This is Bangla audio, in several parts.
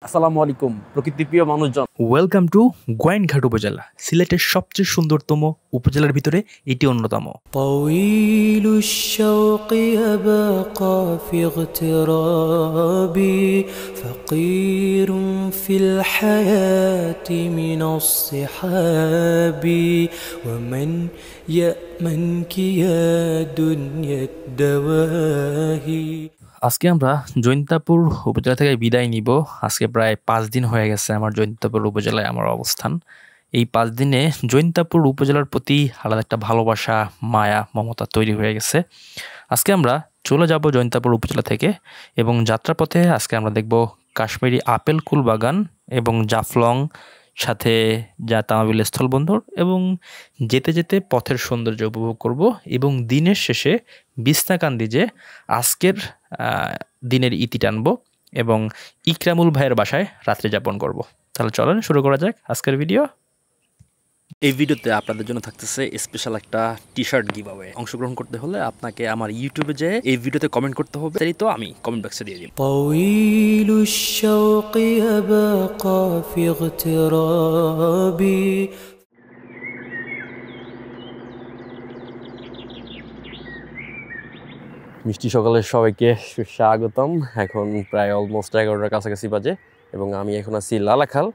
আসসালামু আলাইকুম প্রকৃতিপ্রিয় মানুষজন। ওয়েলকাম টু গোয়াইনঘাট উপজেলা, সিলেটের সবচেয়ে সুন্দরতম উপজেলার ভিতরে এটি অন্যতম। طويل الشوق يبقى في اغترابي فقير في الحياة من الصحاب ومن يأمنك يا دنيا الدواهي। আজকে আমরা জৈন্তাপুর উপজেলা থেকে বিদায় নিব। আজকে প্রায় 5 দিন হয়ে গেছে আমার জৈন্তাপুর উপজেলায় আমার অবস্থান। এই 5 দিনে জৈন্তাপুর উপজেলার প্রতি আলাদা একটা ভালোবাসা, মায়া, মমতা তৈরি হয়ে গেছে। আজকে আমরা চলে যাব জৈন্তাপুর উপজেলা থেকে এবং যাত্রাপথে আজকে আমরা দেখব কাশ্মীরি আপেল কুল বাগান এবং জাফলং, সাথে যা তামাবিল স্থলবন্দর, এবং যেতে যেতে পথের সৌন্দর্য উপভোগ করব এবং দিনের শেষে বিছনাকান্দি যে আজকের দিনের ইতি টানবো এবং ইকরামুল ভাইয়ের বাসায় রাত্রি যাপন করব। তাহলে চলেন শুরু করা যাক আজকের ভিডিও। এই ভিডিওতে আপনাদের জন্য থাকতেছে স্পেশাল একটা টি শার্ট গিভ অ্যাওয়ে। অংশগ্রহণ করতে হলে আপনাকে আমার ইউটিউবে যে এই ভিডিওতে কমেন্ট করতে হবে, তাই তো আমি কমেন্ট বক্সে দিয়ে দিই। طويل الشوق يبقى في اغترابي। মিষ্টি সকালের সবাইকে সুস্বাগতম। এখন প্রায় অলমোস্ট 11টার কাছাকাছি বাজে এবং আমি এখন আছি লালাখাল।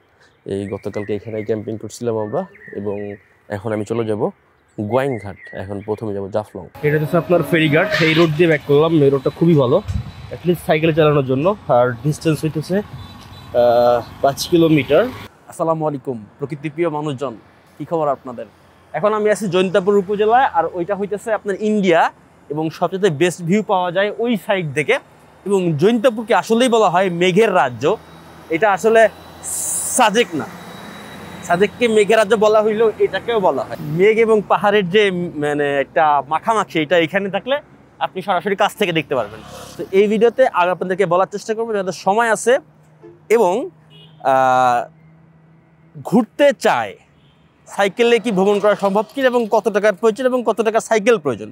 এই গতকালকে এখানে ক্যাম্পিং করছিলাম আমরা এবং এখন আমি চলে যাব গোয়াইনঘাট। এখন প্রথমে যাব জাফলং। এটা হচ্ছে আপনার ফেরিঘাট। এই রোড দিয়ে ব্যাক করলাম। এই রোডটা খুবই ভালো অ্যাটলিস্ট সাইকেলে চালানোর জন্য, আর ডিস্টেন্স হইতেছে 5 কিলোমিটার। আসসালামু আলাইকুম প্রকৃতিপ্রিয় মানুষজন, কী খবর আপনাদের? এখন আমি আছি জৈন্তাপুর উপজেলায়, আর ওইটা হইতেছে আপনার ইন্ডিয়া এবং সবচেয়ে বেস্ট ভিউ পাওয়া যায় ওই সাইড থেকে। এবং জৈন্তাপুরকে আসলেই বলা হয় মেঘের রাজ্য। এটা আসলে সাজেক না, সাজেককে মেঘের রাজ্য বলা হইলেও এটাকেও বলা হয় মেঘ এবং পাহাড়ের যে মানে একটা মাখামাখি, এটা এখানে থাকলে আপনি সরাসরি কাছ থেকে দেখতে পারবেন। তো এই ভিডিওতে আমি আপনাদেরকে বলার চেষ্টা করবো যাদের সময় আছে এবং ঘুরতে চায়, সাইকেলে কি ভ্রমণ করা সম্ভব কিনা এবং কত টাকার প্রয়োজন এবং কত টাকা সাইকেল প্রয়োজন।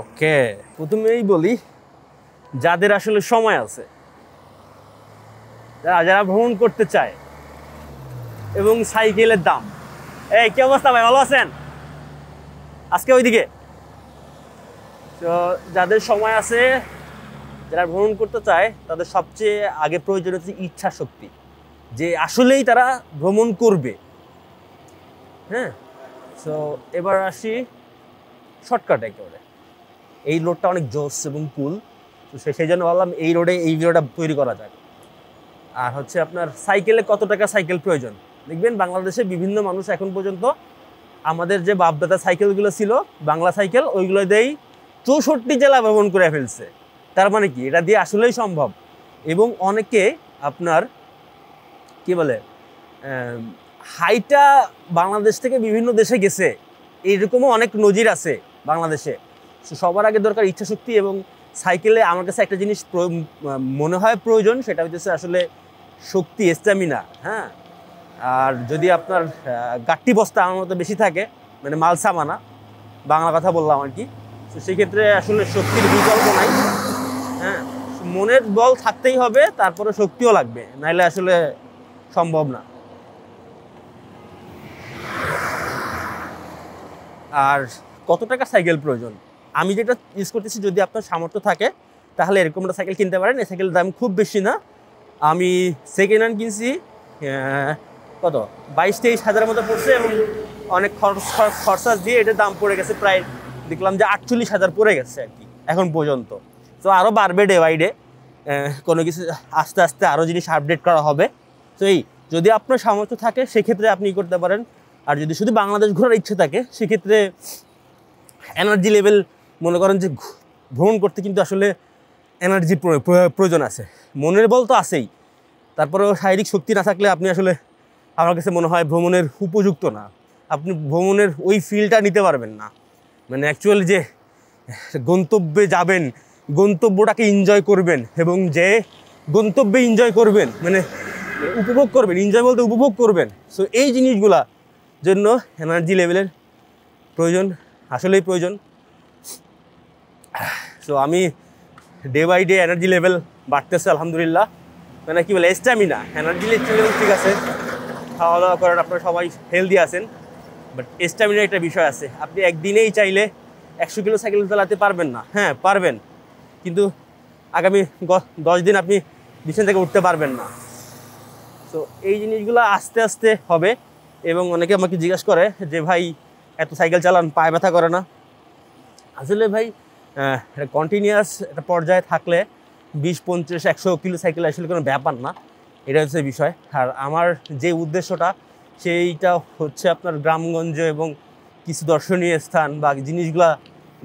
ওকে, প্রথমেই বলি যাদের আসলে সময় আছে, যারা ভ্রমণ করতে চায় এবং সাইকেলের দাম। এই কি অবস্থা ভাই, ভালো আছেন? আজকে ওইদিকে তো যাদের সময় আছে, যারা ভ্রমণ করতে চায়, তাদের সবচেয়ে আগে প্রয়োজন হচ্ছে ইচ্ছা শক্তি, যে আসলেই তারা ভ্রমণ করবে। হ্যাঁ, তো এবার আসি শর্টকাট একেবারে। এই রোডটা অনেক জোস এবং কুল, তো সেই জন্য ভাবলাম এই রোডে এই ভিডিওটা তৈরি করা যাক। আর হচ্ছে আপনার সাইকেলে কত টাকা সাইকেল প্রয়োজন। দেখবেন বাংলাদেশে বিভিন্ন মানুষ এখন পর্যন্ত আমাদের যে বাপদাদা সাইকেলগুলো ছিল বাংলা সাইকেল, ওইগুলো দিয়েই 64 জেলা ভ্রমণ করে ফেলছে। তার মানে কি, এটা দিয়ে আসলেই সম্ভব। এবং অনেকে আপনার কি বলে হাইটা বাংলাদেশ থেকে বিভিন্ন দেশে গেছে, এইরকমও অনেক নজির আছে বাংলাদেশে। সবার আগে দরকার ইচ্ছা শক্তি, এবং সাইকেলে আমার কাছে একটা জিনিস মনে হয় প্রয়োজন, সেটা হচ্ছে আসলে শক্তি, স্ট্যামিনা। হ্যাঁ, আর যদি আপনার গাট্টি বস্তা আমার মতো বেশি থাকে, মানে মাল সামানা, বাংলা কথা বললাম আর কি, তো সেক্ষেত্রে আসলে শক্তির বিকল্প নাই। হ্যাঁ, মনের বল থাকতেই হবে, তারপরে শক্তিও লাগবে, নাইলে আসলে সম্ভব না। আর কত টাকা সাইকেল প্রয়োজন, আমি যেটা ইউজ করতেছি, যদি আপনার সামর্থ্য থাকে তাহলে এরকম একটা সাইকেল কিনতে পারেন। এই সাইকেলের দাম খুব বেশি না, আমি সেকেন্ড হ্যান্ড কিনছি কত 22-23 হাজারের মতো পড়ছে, এবং অনেক খরচা দিয়ে এটার দাম পড়ে গেছে প্রায় দেখলাম যে 48,000 পড়ে গেছে আর কি এখন পর্যন্ত। তো আরও বাড়বে ডে বাই ডে, কোনো কিছু আস্তে আস্তে আরও জিনিস আপডেট করা হবে। তো এই যদি আপনার সামর্থ্য থাকে সেক্ষেত্রে আপনি করতে পারেন। আর যদি শুধু বাংলাদেশ ঘোরার ইচ্ছে থাকে সেক্ষেত্রে এনার্জি লেভেল, মনে করেন যে ভ্রমণ করতে কিন্তু আসলে এনার্জির প্রয়োজন আছে, মনের বল তো আছেই, তারপরেও শারীরিক শক্তি না থাকলে আপনি আসলে, আমার কাছে মনে হয় ভ্রমণের উপযুক্ত না। আপনি ভ্রমণের ওই ফিলটা নিতে পারবেন না, মানে অ্যাকচুয়ালি যে গন্তব্যে যাবেন, গন্তব্যটাকে এনজয় করবেন এবং যে গন্তব্যে এনজয় করবেন, মানে উপভোগ করবেন, এনজয় বলতে উপভোগ করবেন। সো এই জিনিসগুলা জন্য এনার্জি লেভেলের প্রয়োজন, আসলেই প্রয়োজন। সো আমি day by day energy level বাড়তেছে আলহামদুলিল্লাহ। মানে কি বলে স্ট্যামিনা, এনার্জি লেভেল ঠিক আছে, খাওয়া দাওয়া করেন, আপনারা সবাই হেলদি আছেন, বাট স্ট্যামিনার একটা বিষয় আছে। আপনি একদিনেই চাইলে 100 কিলো সাইকেল চালাতে পারবেন না, হ্যাঁ পারবেন, কিন্তু আগামী 10 দিন আপনি বিছানা থেকে উঠতে পারবেন না। তো এই জিনিসগুলো আস্তে আস্তে হবে। এবং অনেকে আমাকে জিজ্ঞাসা করে যে ভাই এত সাইকেল চালান, পায়ে ব্যথা করে না? আসলে ভাই কন্টিনিউয়াস একটা পর্যায়ে থাকলে 20, 50, 100 কিলো সাইকেল আসলে কোনো ব্যাপার না, এটা হচ্ছে বিষয়। আর আমার যে উদ্দেশ্যটা সেইটা হচ্ছে আপনার গ্রামগঞ্জ এবং কিছু দর্শনীয় স্থান বা জিনিসগুলা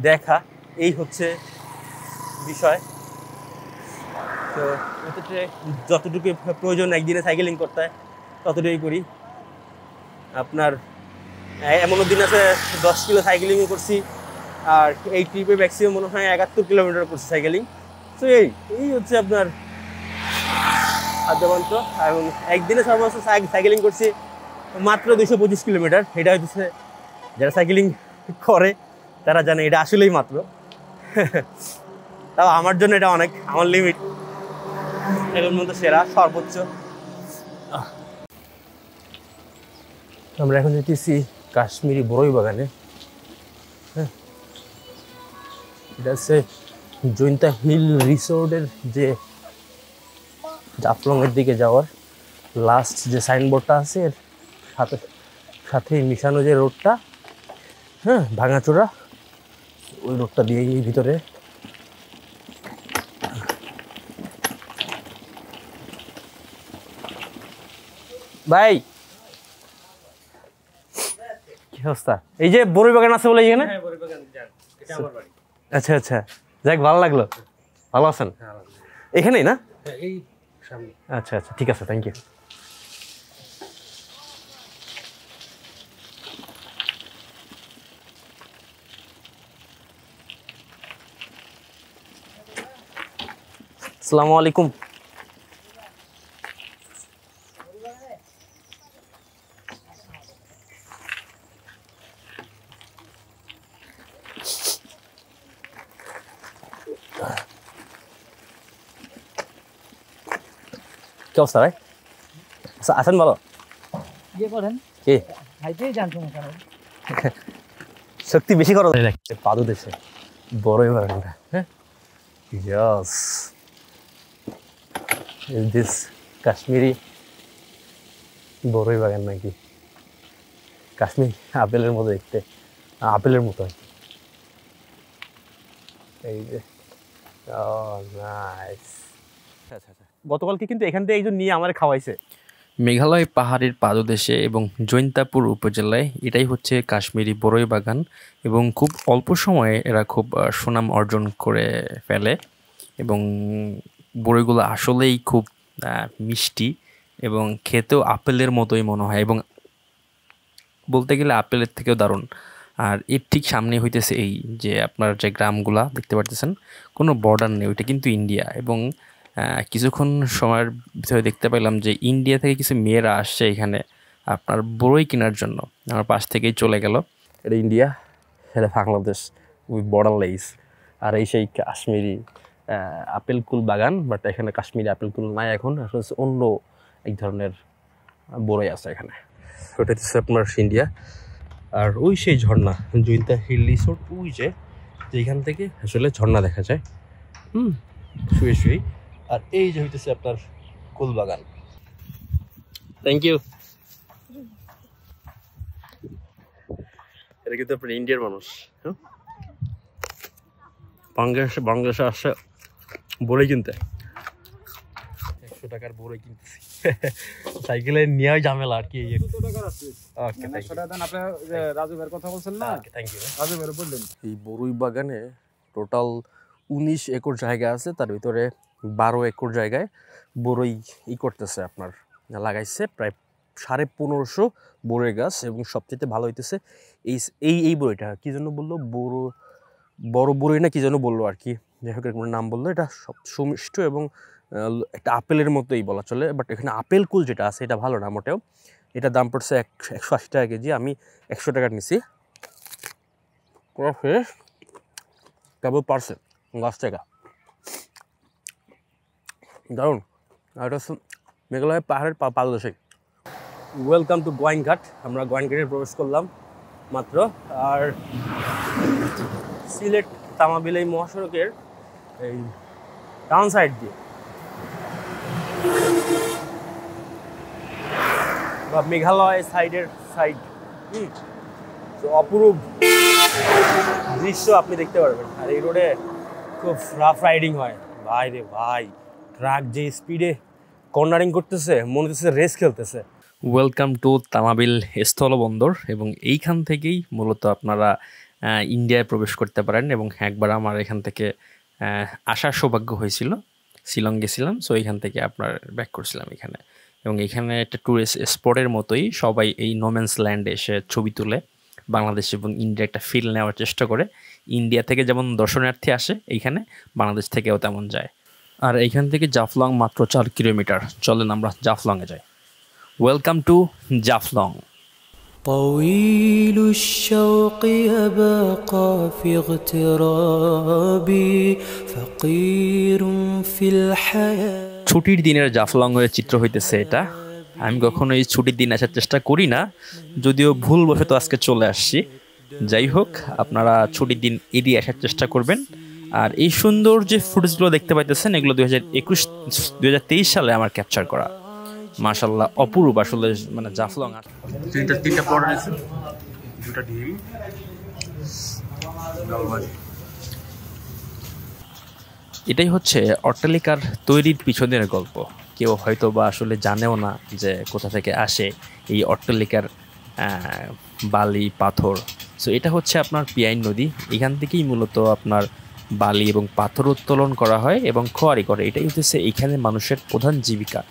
দেখা, এই হচ্ছে বিষয়। তো এক্ষেত্রে যতটুকু প্রয়োজন একদিনে সাইকেলিং করতে হয় ততটুকুই করি। আপনার এমনও দিন আছে 10 কিলো সাইকেলিংও করছি, আর এই ট্রিপে ম্যাক্সিমাম মনে হয় 71 কিলোমিটার করছি সাইকেলিং। তো এই হচ্ছে আপনার আদ্যবন্ত। এবং একদিনে সর্বোচ্চ সাইকেলিং করছি মাত্র 225 কিলোমিটার। এটা হচ্ছে যারা সাইকেলিং করে তারা জানে এটা আসলেই মাত্র। তাও আমার জন্য এটা অনেক, আমার লিমিট এখন মতো সেরা সর্বোচ্চ। আমরা এখন যেতেছি কাশ্মীরি বড়ই বাগানে। হ্যাঁ, এটা হচ্ছে জৈন্তা হিল রিসোর্টের যে জাফলংয়ের দিকে যাওয়ার লাস্ট যে সাইনবোর্ডটা আছে, এর সাথে সাথে মিশানো যে রোডটা, হ্যাঁ ভাঙাচোরা, ওই রোডটা দিয়ে ভিতরে। ভাই কি অবস্থা? এই যে বড়ই বাগান আছে বলে এখানে? আচ্ছা আচ্ছা, যাক ভালো লাগলো। ভালো আছেন? এখানেই না? আচ্ছা আচ্ছা, ঠিক আছে, থ্যাংক ইউ। আসসালামু আলাইকুম। কি অবস্থা ভাই? আছেন ভালো? কি শক্তি বেশি করো পাদু দেশে বড়ই বাগানটা। হ্যাঁ, ইয়েস, ইজ দিস কাশ্মীরি বড়ই বাগান নাকি? কাশ্মীর আপেলের মতো দেখতে, আপেলের মতো। এই যে নাইস। আচ্ছা আচ্ছা, গতকালকে কিন্তু এখান থেকে একজন নিয়ে আমার খাওয়াইছে। মেঘালয় পাহাড়ের পাদদেশে এবং জৈন্তাপুর উপজেলায় এটাই হচ্ছে কাশ্মীরি বড়ই বাগান, এবং খুব অল্প সময়ে এরা খুব সুনাম অর্জন করে ফেলে। এবং বড়ইগুলো আসলেই খুব মিষ্টি এবং খেতেও আপেলের মতোই মনে হয়, এবং বলতে গেলে আপেলের থেকেও দারুণ। আর এর ঠিক সামনে হইতেছে এই যে আপনার যে গ্রামগুলা দেখতে পারতেছেন, কোনো বর্ডার নেই, ওইটা কিন্তু ইন্ডিয়া। এবং কিছুক্ষণ সময়ের ভিতরে দেখতে পেলাম যে ইন্ডিয়া থেকে কিছু মেয়েরা আসছে এখানে আপনার বড়ই কেনার জন্য, আমার পাশ থেকেই চলে গেল। এটা ইন্ডিয়া, এটা বাংলাদেশ, উই বর্ডার লেস। আর এই সেই কাশ্মীরি আপেল কুল বাগান, বাট এখানে কাশ্মীরি আপেল কুল নাই এখন, আসলে অন্য এক ধরনের বড়ই আছে এখানে। ওটা হচ্ছে আপনার ইন্ডিয়া। আর ওই সেই ঝর্ণা জৈন্তা হিল রিসোর্ট, ওই যে যেখান থেকে আসলে ঝর্ণা দেখা যায় শুয়ে শুয়ে। আর এই যে হইতেছে আপনার কুল বাগান। Thank you. এটা কিন্তু আপনার ইন্ডিয়ার মানুষ, হ্যাঁ, বাংলাদেশে আসছে বড়ই কিনতে। 100 টাকার বড়ই কিনতেছি, সাইকেলে নিয়ে ঝামেলা আর কি। এই বড়ই বাগানে টোটাল 19 একর জায়গা আছে, তার ভিতরে 12 একর জায়গায় বড়ই করতেছে আপনার লাগাইছে প্রায় 1550 বড়ই গাছ। এবং সবচেয়ে ভালো হইতেছে এই বড়ইটা কি জন্য বললো, বড় বড়ই না কি যেন বললো আর কি, যাই হোক এরকম নাম বললো। এটা সব সুমিষ্ট এবং একটা আপেলের মতোই বলা চলে, বাট এখানে আপেল কুল যেটা আছে এটা ভালো না মোটেও। এটার দাম পড়ছে 180 টাকা কেজি, আমি 100 টাকার নিছি। পুরো ফ্রেশ, কেবল পারছে গাছ থেকে, দারুণ। আর এটা হচ্ছে মেঘালয় পাহাড়ের পাদদেশে। Welcome to Gowainghat. আমরা গোয়াইনঘাটে প্রবেশ করলাম মাত্র। আর সিলেট তামাবিল এই মহাসড়কের এই ডাউন সাইড দিয়ে বা মেঘালয় সাইড তো অপরূপ দৃশ্য আপনি দেখতে পারবেন। আর এই রোডে খুব রাফ রাইডিং হয় ভাই রে ভাই। ট্রাক যে স্পিডে কর্নারিং করতেছে মনে হচ্ছে রেস খেলতেছে। ওয়েলকাম টু তামাবিল স্থলবন্দর, এবং এইখান থেকেই মূলত আপনারা ইন্ডিয়ায় প্রবেশ করতে পারেন। এবং একবার আমার এখান থেকে আসার সৌভাগ্য হয়েছিল, শিলং গেছিলাম, সো এইখান থেকে আপনার ব্যাক করছিলাম এখানে। এবং এখানে একটা ট্যুরিস্ট স্পটের মতোই সবাই এই নোম্যান্স ল্যান্ডে এসে ছবি তুলে বাংলাদেশ এবং ইন্ডিয়া একটা ফিল নেওয়ার চেষ্টা করে। ইন্ডিয়া থেকে যেমন দর্শনার্থী আসে এইখানে, বাংলাদেশ থেকেও তেমন যায়। আর এইখান থেকে জাফলং মাত্র 4 কিলোমিটার। চলেন আমরা জাফলংয়ে যাই। Welcome to Jaflong. طويل الشوق يبقى في اغترابي فقير في الحياة। ছুটির দিনের জাফলংয়ের চিত্র হইতেছে এটা। আমি কখনো এই ছুটির দিন আসার চেষ্টা করি না, যদিও ভুলবশত আজকে চলে আসছি। যাই হোক, আপনারা ছুটির দিন এড়িয়ে আসার চেষ্টা করবেন। আর এই সুন্দর যে ফুটেজগুলো দেখতে পাইতেছেন, এগুলো 2023 সালে আমার ক্যাপচার করা। মাশাআল্লাহ, অপূর্ব আসলে। মানে জাফলং তিনটা প্লট আছে, দুটো ডিম, এটাই হচ্ছে অট্টালিকার তৈরির পিছনের গল্প। কেউ হয়তো বা আসলে জানেও না যে কোথা থেকে আসে এই অট্টালিকার বালি পাথর। সো এটা হচ্ছে আপনার পিয়াইন নদী। এখান থেকেই মূলত আপনার বালি এবং পাথর উত্তোলন করা হয় এবং খোয়ারি করে। এটাই হচ্ছে এইখানে মানুষের প্রধান জীবিকা।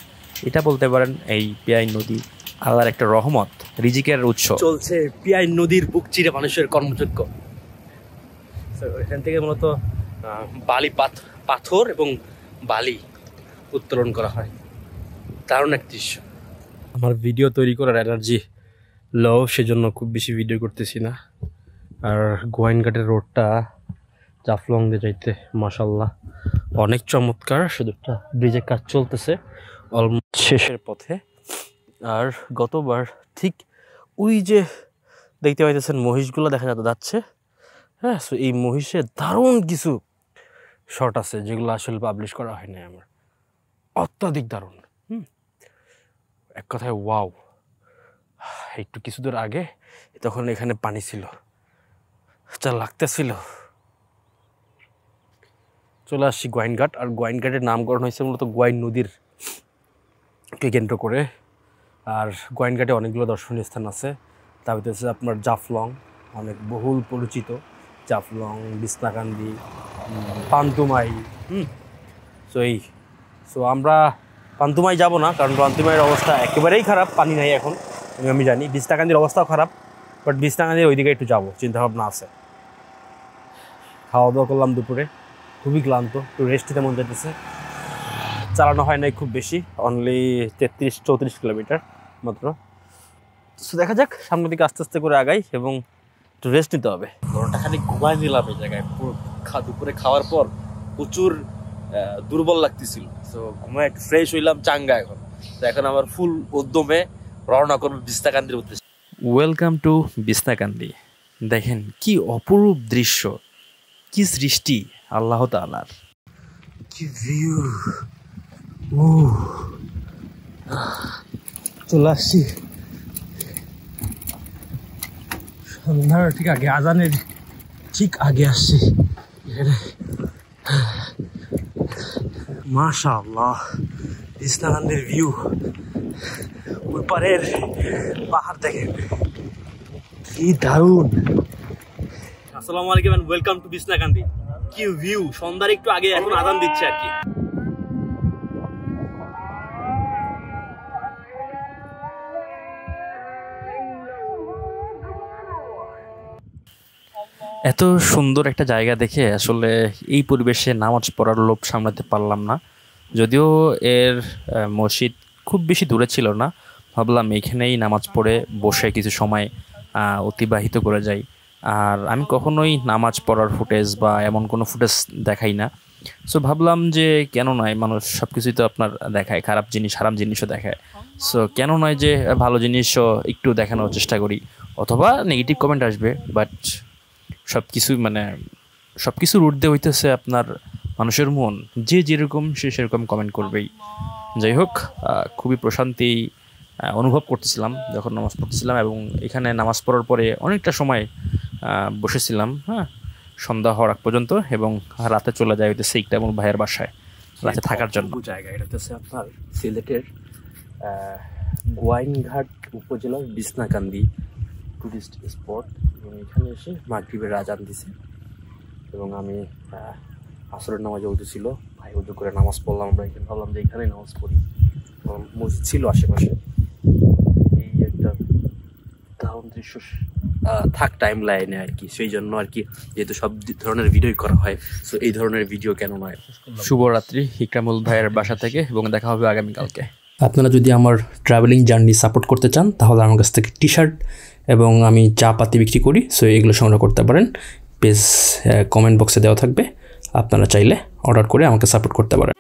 এটা বলতে পারেন এই পিয়াইন নদী আল্লাহর একটা রহমত, রিজিকের উৎস। চলছে পিয়াইন নদীর বুক চিরে মানুষের কর্মযজ্ঞ। এখান থেকে মূলত বালি পাথর এবং বালি উত্তোলন করা হয়। দারুণ এক দৃশ্য। আমার ভিডিও তৈরি করার এনার্জি লো, সেজন্য খুব বেশি ভিডিও করতেছি না। আর গোয়াইনঘাটের রোডটা জাফলং দিয়ে যাইতে মাশাআল্লাহ অনেক চমৎকার। শুধু একটা ব্রিজের কাজ চলতেছে, অলমোস্ট শেষের পথে। আর গতবার ঠিক ওই যে দেখতে পাইতেছেন মহিষগুলো দেখা যাচ্ছে, হ্যাঁ। সো এই মহিষের দারুণ কিছু শট আছে যেগুলো আসলে পাবলিশ করা হয় না আমার। অত্যাধিক দারুণ। এক কথায় ওয়াও। একটু কিছু দূর আগে তখন এখানে পানি ছিল, যা লাগতেছিল। চলে আসছি গোয়াইনঘাট। আর গোয়াইনঘাটের নামকরণ হয়েছে মূলত গোয়াইন নদীর কে কেন্দ্র করে। আর গোয়াইনঘাটে অনেকগুলো দর্শনীয় স্থান আছে। তার ভিতরে হচ্ছে আপনার জাফলং, অনেক বহুল পরিচিত জাফলং, বিছনাকান্দি, পান্তুমাই। সো আমরা পান্তুমাই যাব না, কারণ পান্তুমাইয়ের অবস্থা একেবারেই খারাপ, পানি নাই এখন। আমি জানি বিছনাকান্দির অবস্থাও খারাপ, বাট বিছনাকান্দির ওইদিকে একটু যাবো চিন্তাভাবনা আছে। খাওয়া দাওয়া করলাম দুপুরে, খুবই ক্লান্ত, একটু রেস্ট নিতে মন যেতেছে। চালানো হয় নাই খুব বেশি, অনলি 33-34 কিলোমিটার মাত্র। সো দেখা যাক, সামনের দিকে আস্তে আস্তে করে আগাই এবং একটু রেস্ট নিতে হবে। ঘন্টা খালি ঘুমাই নিলাম এই জায়গায়। দুপুরে খাওয়ার পর প্রচুর দুর্বল লাগতেছিল, তো ঘুমায় একটু ফ্রেশ হইলাম, চাঙ্গা এখন। তো এখন আমার ফুল উদ্যমে রওনা করবো বিছনাকান্দির উদ্দেশ্যে। Welcome to Bichanakandi. দেখেন কি অপরূপ দৃশ্য, কি সৃষ্টি আল্লাহ তাআলার, কি ভিউ। চলে আসছি সন্ধ্যার ঠিক আগে, আজানের ঠিক আগে আসছি এখানে। মাশাআল্লাহ, বিছনাকান্দির ভিউ। ওই পারের পাহাড় দেখেন কি দারুণ। আসসালামু আলাইকুম এন্ড ওয়েলকাম টু বিছনাকান্দি। কি ভিউ, সন্ধ্যার একটু আগে, এখন আজান দিচ্ছে আর কি। এত সুন্দর একটা জায়গা দেখে আসলে এই পরিবেশে নামাজ পড়ার লোভ সামলাতে পারলাম না। যদিও এর মসজিদ খুব বেশি দূরে ছিল না, ভাবলাম এখানেই নামাজ পড়ে বসে কিছু সময় অতিবাহিত করে যাই। আর আমি কখনোই নামাজ পড়ার ফুটেজ বা এমন কোনো ফুটেজ দেখাই না, সো ভাবলাম যে কেন নয়, মানুষ সব কিছুই তো আপনার দেখায়, খারাপ জিনিসও দেখায়। সো কেন নয় যে ভালো জিনিসও একটু দেখানোর চেষ্টা করি, অথবা নেগেটিভ কমেন্ট আসবে, বাট সব কিছুর ঊর্ধ্বে হইতেছে আপনার মানুষের মন। যে যেরকম সে সেরকম কমেন্ট করবেই। যাই হোক, খুবই প্রশান্তি অনুভব করতেছিলাম যখন নামাজ পড়তেছিলাম, এবং এখানে নামাজ পড়ার পরে অনেকটা সময় বসেছিলাম, হ্যাঁ, সন্ধ্যা হওয়ার আগ পর্যন্ত, এবং রাতে চলে যায় হইতেছে ইকরামুল ভাইয়ের বাসায় রাতে থাকার জন্য। জায়গা এটা হচ্ছে আপনার সিলেটের গোয়াইনঘাট উপজেলার বিছনাকান্দি টুরিস্ট স্পট, এবং এখানে এসে মাগরিবের আজান দিছে, এবং আমি আসরের নামাজে উঠেছিল, ভাই উজু করে নামাজ পড়লাম। আমরা এখানে ভাবলাম যে এখানে নামাজ পড়ি, মসজিদ ছিল আশেপাশে। এই একটা দারুণ দৃশ্য থাক টাইম লাইনে আর কি, সেই জন্য আর কি, যেহেতু সব ধরনের ভিডিওই করা হয়, সো এই ধরনের ভিডিও কেন নয়। শুভরাত্রি ইকরামুল ভাইয়ের বাসা থেকে, এবং দেখা হবে আগামীকালকে। আপনারা যদি আমার ট্রাভেলিং জার্নি সাপোর্ট করতে চান, তাহলে আমার কাছ থেকে টি শার্ট এবং আমি চা পাতি বিক্রি করি, সো এগুলো সংগ্রহ করতে পারেন। পেজ কমেন্ট বক্সে দেওয়া থাকবে, আপনারা চাইলে অর্ডার করে আমাকে সাপোর্ট করতে পারেন।